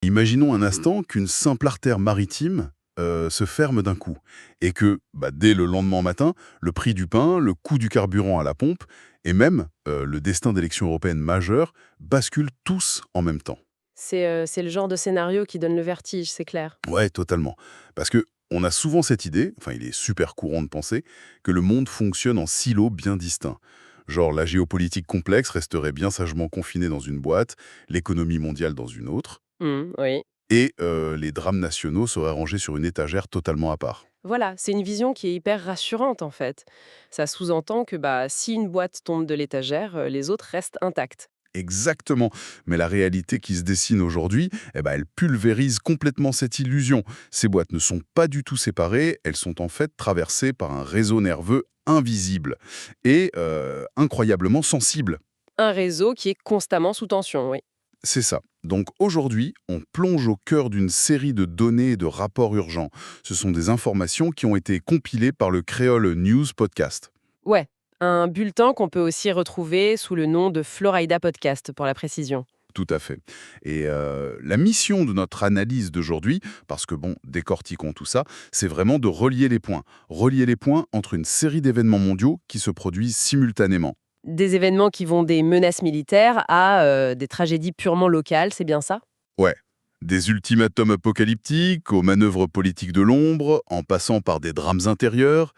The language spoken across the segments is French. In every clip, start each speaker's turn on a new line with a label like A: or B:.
A: Imaginons un instant qu'une simple artère maritime se ferme d'un coup et que, dès le lendemain matin, le prix du pain, le coût du carburant à la pompe et même le destin d'élections européennes majeures basculent tous en même temps.
B: C'est le genre de scénario qui donne le vertige, c'est clair.
A: Ouais, totalement. Parce que on a souvent cette idée, enfin il est super courant de penser, que le monde fonctionne en silos bien distincts. Genre la géopolitique complexe resterait bien sagement confinée dans une boîte, l'économie mondiale dans une autre,
B: Oui.
A: et les drames nationaux seraient rangés sur une étagère totalement à part.
B: Voilà, c'est une vision qui est hyper rassurante en fait. Ça sous-entend que si une boîte tombe de l'étagère, les autres restent intacts.
A: Exactement. Mais la réalité qui se dessine aujourd'hui, elle pulvérise complètement cette illusion. Ces boîtes ne sont pas du tout séparées, elles sont en fait traversées par un réseau nerveux invisible et incroyablement sensible.
B: Un réseau qui est constamment sous tension, oui.
A: C'est ça. Donc aujourd'hui, on plonge au cœur d'une série de données et de rapports urgents. Ce sont des informations qui ont été compilées par le Creole News Podcast.
B: Ouais, un bulletin qu'on peut aussi retrouver sous le nom de Florida Podcast, pour la précision.
A: Tout à fait. Et la mission de notre analyse d'aujourd'hui, parce que bon, décortiquons tout ça, c'est vraiment de relier les points. Relier les points entre une série d'événements mondiaux qui se produisent simultanément.
B: Des événements qui vont des menaces militaires à des tragédies purement locales, c'est bien ça?
A: Ouais. Des ultimatums apocalyptiques aux manœuvres politiques de l'ombre, en passant par des drames intérieurs.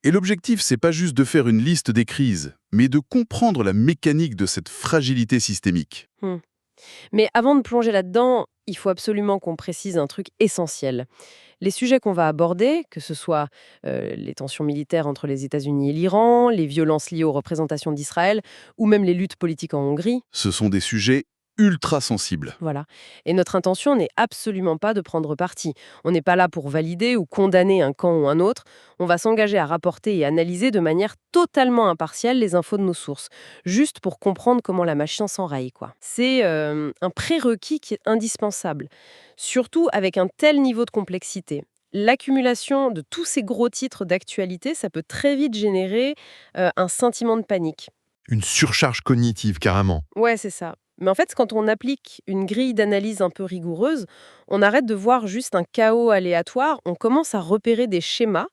A: Et l'objectif, c'est pas juste de faire une liste des crises, mais de comprendre la mécanique de cette fragilité systémique.
B: Hmm. Mais avant de plonger là-dedans, il faut absolument qu'on précise un truc essentiel. Les sujets qu'on va aborder, que ce soit les tensions militaires entre les États-Unis et l'Iran, les violences liées aux représentations d'Israël, ou même les luttes politiques en Hongrie,
A: Ce sont des sujets ultra sensibles.
B: voilà. Et notre intention n'est absolument pas de prendre parti. On n'est pas là pour valider ou condamner un camp ou un autre. On va s'engager à rapporter et analyser de manière totalement impartiale les infos de nos sources, juste pour comprendre comment la machine s'enraye, quoi. C'est un prérequis qui est indispensable, surtout avec un tel niveau de complexité. L'accumulation de tous ces gros titres d'actualité, ça peut très vite générer un sentiment de panique.
C: Une surcharge cognitive, carrément.
B: Ouais, c'est ça. Mais en fait, quand on applique une grille d'analyse un peu rigoureuse, on arrête de voir juste un chaos aléatoire, on commence à repérer des schémas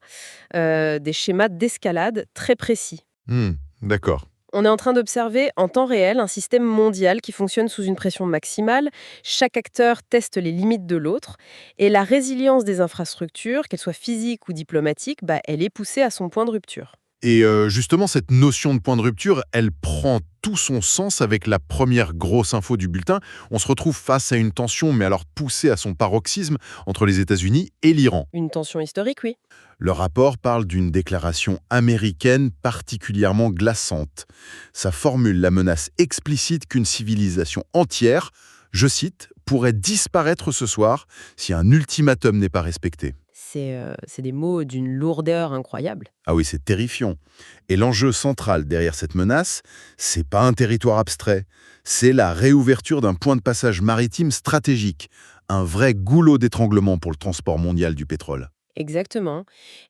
B: d'escalade très précis.
C: Hmm, d'accord.
B: On est en train d'observer en temps réel un système mondial qui fonctionne sous une pression maximale. Chaque acteur teste les limites de l'autre. Et la résilience des infrastructures, qu'elles soient physiques ou diplomatiques, elle est poussée à son point de rupture.
C: Et justement, cette notion de point de rupture, elle prend tout son sens avec la première grosse info du bulletin. On se retrouve face à une tension, mais alors poussée à son paroxysme, entre les États-Unis et l'Iran.
B: Une tension historique, oui.
C: Le rapport parle d'une déclaration américaine particulièrement glaçante. Ça formule la menace explicite qu'une civilisation entière, je cite, pourrait disparaître ce soir si un ultimatum n'est pas respecté.
B: C'est des mots d'une lourdeur incroyable.
C: Ah oui, c'est terrifiant. Et l'enjeu central derrière cette menace, c'est pas un territoire abstrait, c'est la réouverture d'un point de passage maritime stratégique, un vrai goulot d'étranglement pour le transport mondial du pétrole.
B: Exactement.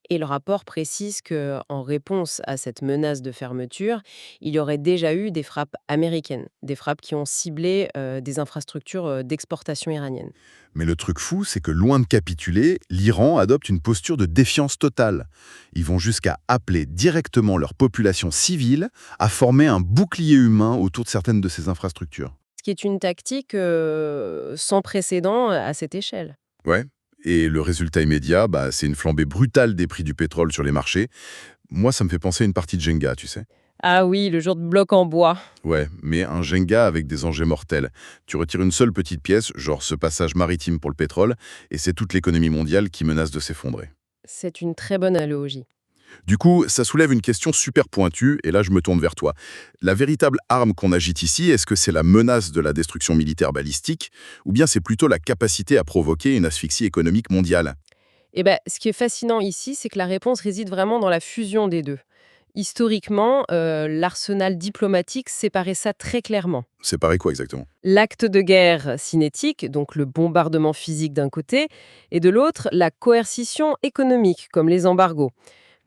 B: Et le rapport précise que, en réponse à cette menace de fermeture, il y aurait déjà eu des frappes américaines, des frappes qui ont ciblé des infrastructures d'exportation iraniennes.
C: Mais le truc fou, c'est que loin de capituler, l'Iran adopte une posture de défiance totale. Ils vont jusqu'à appeler directement leur population civile à former un bouclier humain autour de certaines de ces infrastructures.
B: Ce qui est une tactique sans précédent à cette échelle.
A: Ouais. Et le résultat immédiat, c'est une flambée brutale des prix du pétrole sur les marchés. Moi, ça me fait penser à une partie de Jenga, tu sais.
B: Ah oui, le jour de bloc en bois.
A: Ouais, mais un Jenga avec des engins mortels. Tu retires une seule petite pièce, genre ce passage maritime pour le pétrole, et c'est toute l'économie mondiale qui menace de s'effondrer.
B: C'est une très bonne analogie.
A: Du coup, ça soulève une question super pointue, et là je me tourne vers toi. La véritable arme qu'on agite ici, est-ce que c'est la menace de la destruction militaire balistique, ou bien c'est plutôt la capacité à provoquer une asphyxie économique mondiale?
B: Ce qui est fascinant ici, c'est que la réponse réside vraiment dans la fusion des deux. Historiquement, l'arsenal diplomatique séparait ça très clairement.
A: C'est pareil quoi exactement?
B: L'acte de guerre cinétique, donc le bombardement physique d'un côté, et de l'autre, la coercition économique, comme les embargos.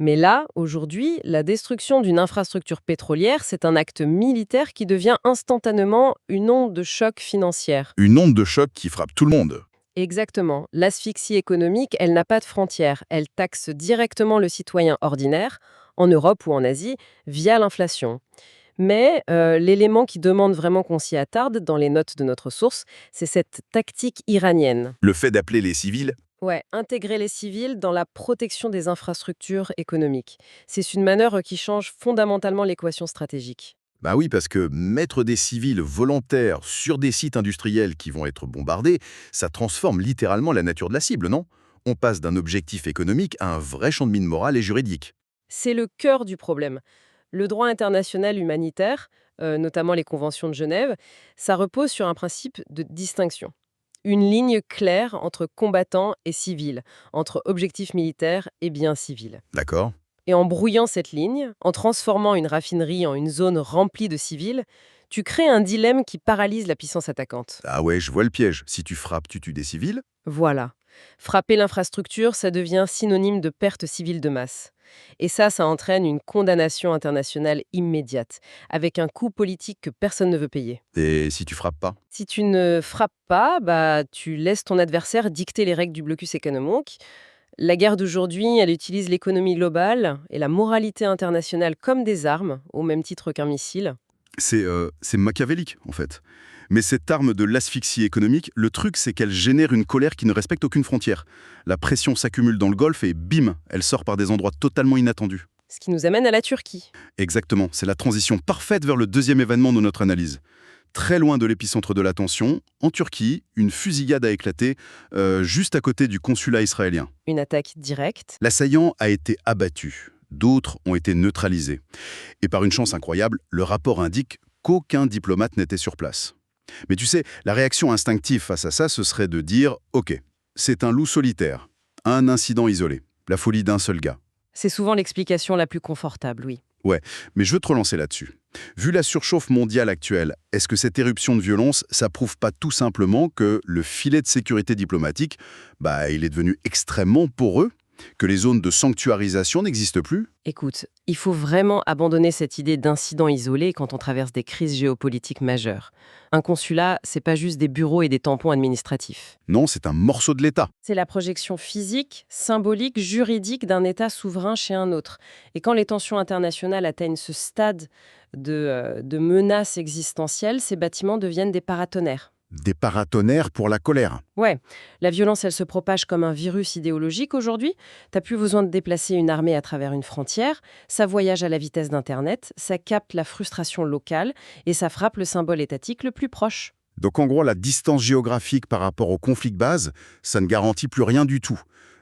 B: Mais là, aujourd'hui, la destruction d'une infrastructure pétrolière, c'est un acte militaire qui devient instantanément une onde de choc financière.
A: Une onde de choc qui frappe tout le monde.
B: Exactement. L'asphyxie économique, elle n'a pas de frontières. Elle taxe directement le citoyen ordinaire, en Europe ou en Asie, via l'inflation. Mais l'élément qui demande vraiment qu'on s'y attarde dans les notes de notre source, c'est cette tactique iranienne.
A: Le fait d'appeler les civils.
B: Ouais, intégrer les civils dans la protection des infrastructures économiques. C'est une manœuvre qui change fondamentalement l'équation stratégique.
C: Bah oui, parce que mettre des civils volontaires sur des sites industriels qui vont être bombardés, ça transforme littéralement la nature de la cible, non? On passe d'un objectif économique à un vrai champ de mine morale et juridique.
B: C'est le cœur du problème. Le droit international humanitaire, notamment les conventions de Genève, ça repose sur un principe de distinction. Une ligne claire entre combattants et civils, entre objectifs militaires et biens civils.
C: D'accord?
B: Et en brouillant cette ligne, en transformant une raffinerie en une zone remplie de civils, tu crées un dilemme qui paralyse la puissance attaquante.
C: Ah ouais, je vois le piège. Si tu frappes, tu tues des civils?
B: Voilà. Frapper l'infrastructure, ça devient synonyme de perte civile de masse. Et ça entraîne une condamnation internationale immédiate, avec un coût politique que personne ne veut payer.
C: Et si tu frappes pas?
B: Si tu ne frappes pas, bah, tu laisses ton adversaire dicter les règles du blocus économique. La guerre d'aujourd'hui, elle utilise l'économie globale et la moralité internationale comme des armes, au même titre qu'un missile.
A: C'est machiavélique, en fait. Mais cette arme de l'asphyxie économique, le truc, c'est qu'elle génère une colère qui ne respecte aucune frontière. La pression s'accumule dans le Golfe et bim, elle sort par des endroits totalement inattendus.
B: Ce qui nous amène à la Turquie.
A: Exactement, c'est la transition parfaite vers le deuxième événement de notre analyse. Très loin de l'épicentre de la tension, en Turquie, une fusillade a éclaté juste à côté du consulat israélien.
B: Une attaque directe.
A: L'assaillant a été abattu, d'autres ont été neutralisés. Et par une chance incroyable, le rapport indique qu'aucun diplomate n'était sur place. Mais tu sais, la réaction instinctive face à ça, ce serait de dire « Ok, c'est un loup solitaire, un incident isolé, la folie d'un seul gars ».
B: C'est souvent l'explication la plus confortable, oui.
A: Ouais, mais je veux te relancer là-dessus. Vu la surchauffe mondiale actuelle, est-ce que cette éruption de violence, ça prouve pas tout simplement que le filet de sécurité diplomatique, il est devenu extrêmement poreux, que les zones de sanctuarisation n'existent plus?
B: Écoute, il faut vraiment abandonner cette idée d'incident isolé quand on traverse des crises géopolitiques majeures. Un consulat, c'est pas juste des bureaux et des tampons administratifs.
A: Non, c'est un morceau de l'État.
B: C'est la projection physique, symbolique, juridique d'un État souverain chez un autre. Et quand les tensions internationales atteignent ce stade de menace existentielle, ces bâtiments deviennent des paratonnerres.
C: Des paratonnerres pour la colère.
B: Ouais, la violence, elle se propage comme un virus idéologique aujourd'hui. T'as plus besoin de déplacer une armée à travers une frontière. Ça voyage à la vitesse d'Internet, ça capte la frustration locale et ça frappe le symbole étatique le plus proche.
C: Donc en gros, la distance géographique par rapport au conflit de base, ça ne garantit plus rien du tout.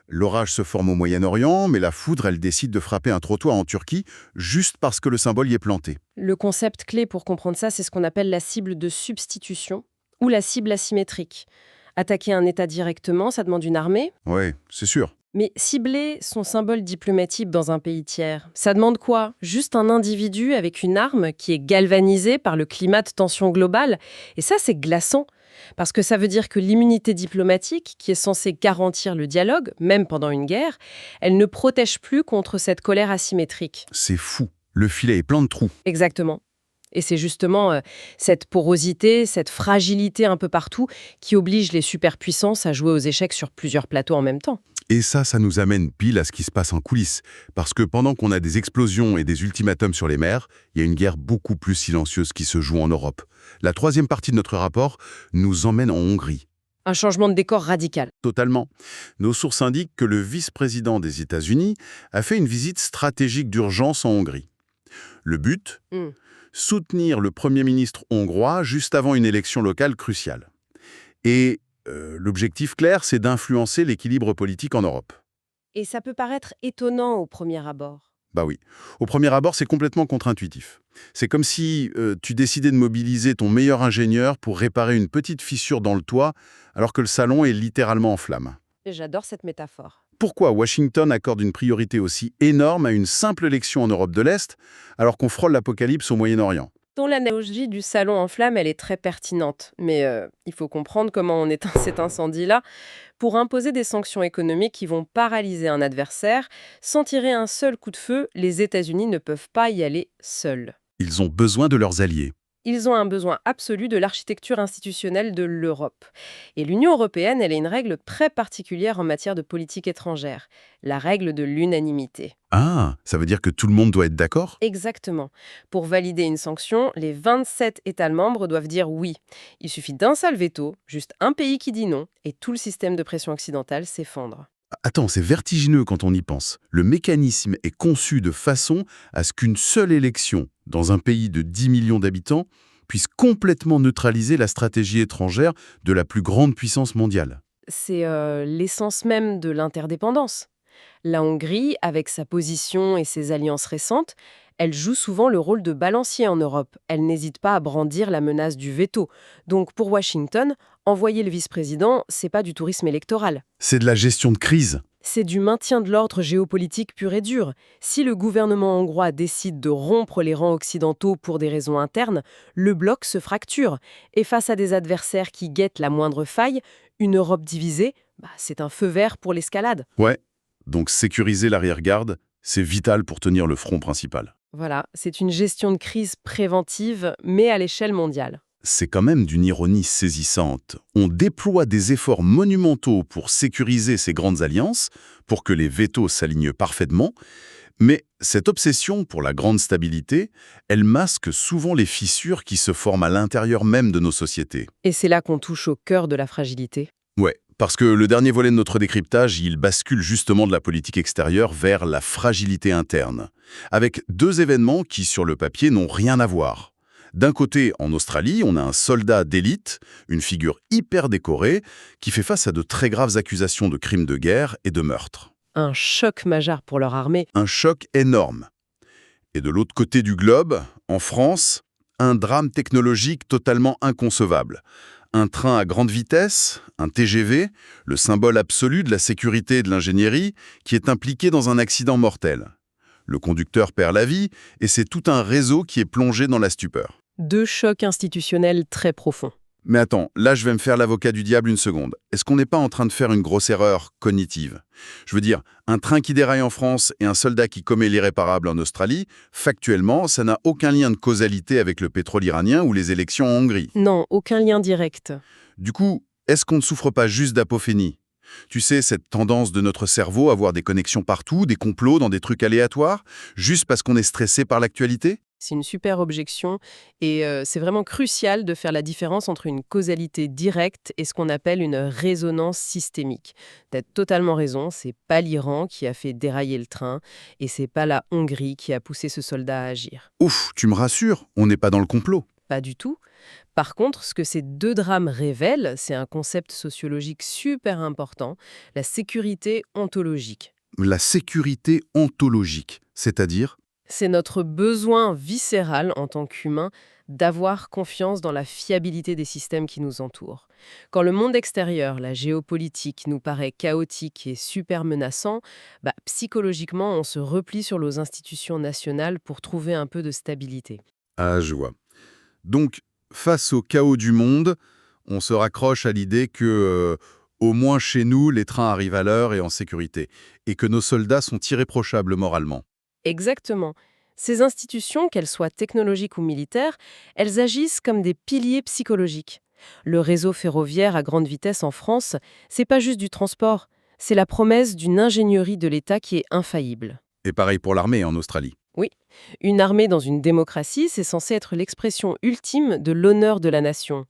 C: L'orage se forme au Moyen-Orient, mais la foudre, elle décide de frapper un trottoir en Turquie juste parce que le symbole y est planté.
B: Le concept clé pour comprendre ça, c'est ce qu'on appelle la cible de substitution ou la cible asymétrique. Attaquer un État directement, ça demande une armée.
C: Ouais, c'est sûr.
B: Mais cibler son symbole diplomatique dans un pays tiers, ça demande quoi? Juste un individu avec une arme qui est galvanisé par le climat de tension globale. Et ça, c'est glaçant. Parce que ça veut dire que l'immunité diplomatique, qui est censée garantir le dialogue, même pendant une guerre, elle ne protège plus contre cette colère asymétrique.
C: C'est fou. Le filet est plein de trous.
B: Exactement. Et c'est justement cette porosité, cette fragilité un peu partout qui oblige les superpuissances à jouer aux échecs sur plusieurs plateaux en même temps.
C: Et ça nous amène pile à ce qui se passe en coulisses. Parce que pendant qu'on a des explosions et des ultimatums sur les mers, il y a une guerre beaucoup plus silencieuse qui se joue en Europe. La troisième partie de notre rapport nous emmène en Hongrie.
B: Un changement de décor radical.
C: Totalement. Nos sources indiquent que le vice-président des États-Unis a fait une visite stratégique d'urgence en Hongrie. Le but soutenir le Premier ministre hongrois juste avant une élection locale cruciale. Et l'objectif clair, c'est d'influencer l'équilibre politique en Europe.
B: Et ça peut paraître étonnant au premier abord.
C: Bah oui. Au premier abord, c'est complètement contre-intuitif. C'est comme si tu décidais de mobiliser ton meilleur ingénieur pour réparer une petite fissure dans le toit, alors que le salon est littéralement en flammes.
B: Et j'adore cette métaphore.
C: Pourquoi Washington accorde une priorité aussi énorme à une simple élection en Europe de l'Est, alors qu'on frôle l'apocalypse au Moyen-Orient?
B: Ton analogie du salon en flammes, elle est très pertinente, mais il faut comprendre comment on éteint cet incendie-là. Pour imposer des sanctions économiques qui vont paralyser un adversaire, sans tirer un seul coup de feu, les États-Unis ne peuvent pas y aller seuls.
A: Ils ont besoin de leurs alliés.
B: Ils ont un besoin absolu de l'architecture institutionnelle de l'Europe. Et l'Union européenne, elle a une règle très particulière en matière de politique étrangère, la règle de l'unanimité.
A: Ah, ça veut dire que tout le monde doit être d'accord?
B: Exactement. Pour valider une sanction, les 27 États membres doivent dire oui. Il suffit d'un seul veto, juste un pays qui dit non, et tout le système de pression occidentale s'effondre.
A: Attends, c'est vertigineux quand on y pense. Le mécanisme est conçu de façon à ce qu'une seule élection, dans un pays de 10 millions d'habitants, puisse complètement neutraliser la stratégie étrangère de la plus grande puissance mondiale.
B: C'est l'essence même de l'interdépendance. La Hongrie, avec sa position et ses alliances récentes, elle joue souvent le rôle de balancier en Europe. Elle n'hésite pas à brandir la menace du veto. Donc pour Washington, envoyer le vice-président, c'est pas du tourisme électoral.
A: C'est de la gestion de crise.
B: C'est du maintien de l'ordre géopolitique pur et dur. Si le gouvernement hongrois décide de rompre les rangs occidentaux pour des raisons internes, le bloc se fracture. Et face à des adversaires qui guettent la moindre faille, une Europe divisée, c'est un feu vert pour l'escalade.
A: Ouais. Donc sécuriser l'arrière-garde, c'est vital pour tenir le front principal.
B: Voilà, c'est une gestion de crise préventive, mais à l'échelle mondiale.
A: C'est quand même d'une ironie saisissante. On déploie des efforts monumentaux pour sécuriser ces grandes alliances, pour que les vétos s'alignent parfaitement, mais cette obsession pour la grande stabilité, elle masque souvent les fissures qui se forment à l'intérieur même de nos sociétés.
B: Et c'est là qu'on touche au cœur de la fragilité.
A: Ouais, parce que le dernier volet de notre décryptage, il bascule justement de la politique extérieure vers la fragilité interne, avec deux événements qui, sur le papier, n'ont rien à voir. D'un côté, en Australie, on a un soldat d'élite, une figure hyper décorée, qui fait face à de très graves accusations de crimes de guerre et de meurtre.
B: Un choc majeur pour leur armée.
A: Un choc énorme. Et de l'autre côté du globe, en France, un drame technologique totalement inconcevable. Un train à grande vitesse, un TGV, le symbole absolu de la sécurité et de l'ingénierie, qui est impliqué dans un accident mortel. Le conducteur perd la vie et c'est tout un réseau qui est plongé dans la stupeur.
B: Deux chocs institutionnels très profonds.
A: Mais attends, là je vais me faire l'avocat du diable une seconde. Est-ce qu'on n'est pas en train de faire une grosse erreur cognitive? Je veux dire, un train qui déraille en France et un soldat qui commet l'irréparable en Australie, factuellement, ça n'a aucun lien de causalité avec le pétrole iranien ou les élections en Hongrie.
B: Non, aucun lien direct.
A: Du coup, est-ce qu'on ne souffre pas juste d'apophénie? Tu sais, cette tendance de notre cerveau à voir des connexions partout, des complots dans des trucs aléatoires, juste parce qu'on est stressé par l'actualité?
B: C'est une super objection et c'est vraiment crucial de faire la différence entre une causalité directe et ce qu'on appelle une résonance systémique. Tu as totalement raison, c'est pas l'Iran qui a fait dérailler le train et c'est pas la Hongrie qui a poussé ce soldat à agir.
A: Ouf, tu me rassures, on n'est pas dans le complot.
B: Pas du tout. Par contre, ce que ces deux drames révèlent, c'est un concept sociologique super important, la sécurité ontologique.
A: La sécurité ontologique, c'est-à-dire?
B: C'est notre besoin viscéral en tant qu'humain d'avoir confiance dans la fiabilité des systèmes qui nous entourent. Quand le monde extérieur, la géopolitique, nous paraît chaotique et super menaçant, psychologiquement, on se replie sur nos institutions nationales pour trouver un peu de stabilité.
A: Ah, je vois. Donc, face au chaos du monde, on se raccroche à l'idée que, au moins chez nous, les trains arrivent à l'heure et en sécurité, et que nos soldats sont irréprochables moralement.
B: Exactement. Ces institutions, qu'elles soient technologiques ou militaires, elles agissent comme des piliers psychologiques. Le réseau ferroviaire à grande vitesse en France, c'est pas juste du transport, c'est la promesse d'une ingénierie de l'État qui est infaillible.
A: Et pareil pour l'armée en Australie.
B: Oui, une armée dans une démocratie, c'est censé être l'expression ultime de l'honneur de la nation.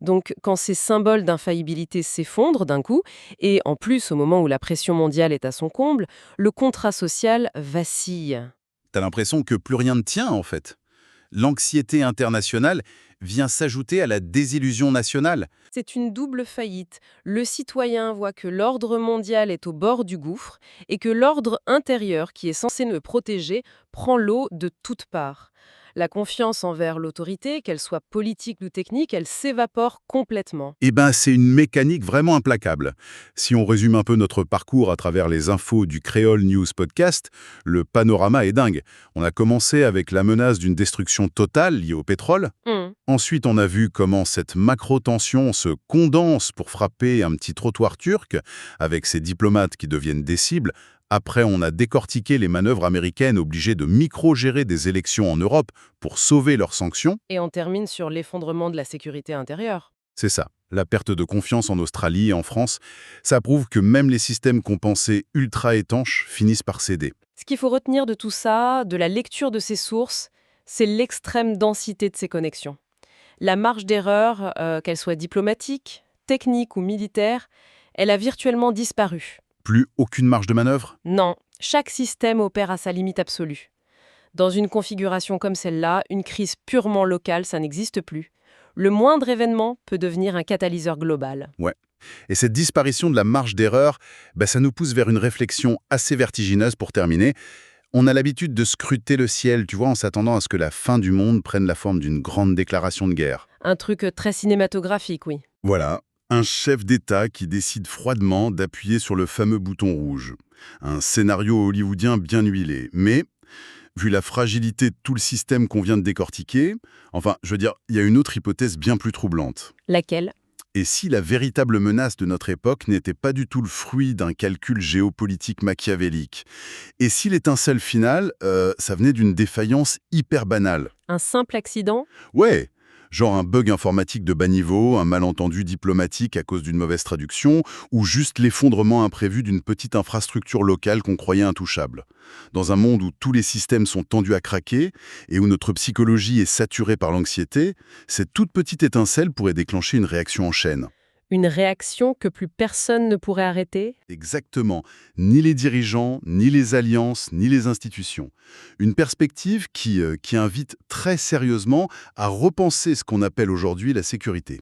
B: Donc, quand ces symboles d'infaillibilité s'effondrent d'un coup, et en plus au moment où la pression mondiale est à son comble, le contrat social vacille.
A: T'as l'impression que plus rien ne tient, en fait. L'anxiété internationale vient s'ajouter à la désillusion nationale.
B: C'est une double faillite. Le citoyen voit que l'ordre mondial est au bord du gouffre et que l'ordre intérieur, qui est censé nous protéger, prend l'eau de toutes parts. La confiance envers l'autorité, qu'elle soit politique ou technique, elle s'évapore complètement.
A: Eh ben, c'est une mécanique vraiment implacable. Si on résume un peu notre parcours à travers les infos du Creole News Podcast, le panorama est dingue. On a commencé avec la menace d'une destruction totale liée au pétrole.
B: Hmm.
A: Ensuite, on a vu comment cette macro-tension se condense pour frapper un petit trottoir turc, avec ces diplomates qui deviennent des cibles. Après, on a décortiqué les manœuvres américaines obligées de micro-gérer des élections en Europe pour sauver leurs sanctions.
B: Et on termine sur l'effondrement de la sécurité intérieure.
A: C'est ça. La perte de confiance en Australie et en France, ça prouve que même les systèmes qu'on pensait ultra étanches finissent par céder.
B: Ce qu'il faut retenir de tout ça, de la lecture de ces sources, c'est l'extrême densité de ces connexions. La marge d'erreur, qu'elle soit diplomatique, technique ou militaire, elle a virtuellement disparu.
A: Plus aucune marge de manœuvre?
B: Non, chaque système opère à sa limite absolue. Dans une configuration comme celle-là, une crise purement locale, ça n'existe plus. Le moindre événement peut devenir un catalyseur global.
A: Ouais. Et cette disparition de la marge d'erreur, ça nous pousse vers une réflexion assez vertigineuse pour terminer. On a l'habitude de scruter le ciel, tu vois, en s'attendant à ce que la fin du monde prenne la forme d'une grande déclaration de guerre.
B: Un truc très cinématographique, oui.
A: Voilà, un chef d'État qui décide froidement d'appuyer sur le fameux bouton rouge. Un scénario hollywoodien bien huilé. Mais, vu la fragilité de tout le système qu'on vient de décortiquer, il y a une autre hypothèse bien plus troublante.
B: Laquelle?
A: Et si la véritable menace de notre époque n'était pas du tout le fruit d'un calcul géopolitique machiavélique? Et si l'étincelle finale, ça venait d'une défaillance hyper banale?
B: Un simple accident?
A: Ouais, genre un bug informatique de bas niveau, un malentendu diplomatique à cause d'une mauvaise traduction, ou juste l'effondrement imprévu d'une petite infrastructure locale qu'on croyait intouchable. Dans un monde où tous les systèmes sont tendus à craquer et où notre psychologie est saturée par l'anxiété, cette toute petite étincelle pourrait déclencher une réaction en chaîne.
B: Une réaction que plus personne ne pourrait arrêter?
A: Exactement. Ni les dirigeants, ni les alliances, ni les institutions. Une perspective qui invite très sérieusement à repenser ce qu'on appelle aujourd'hui la sécurité.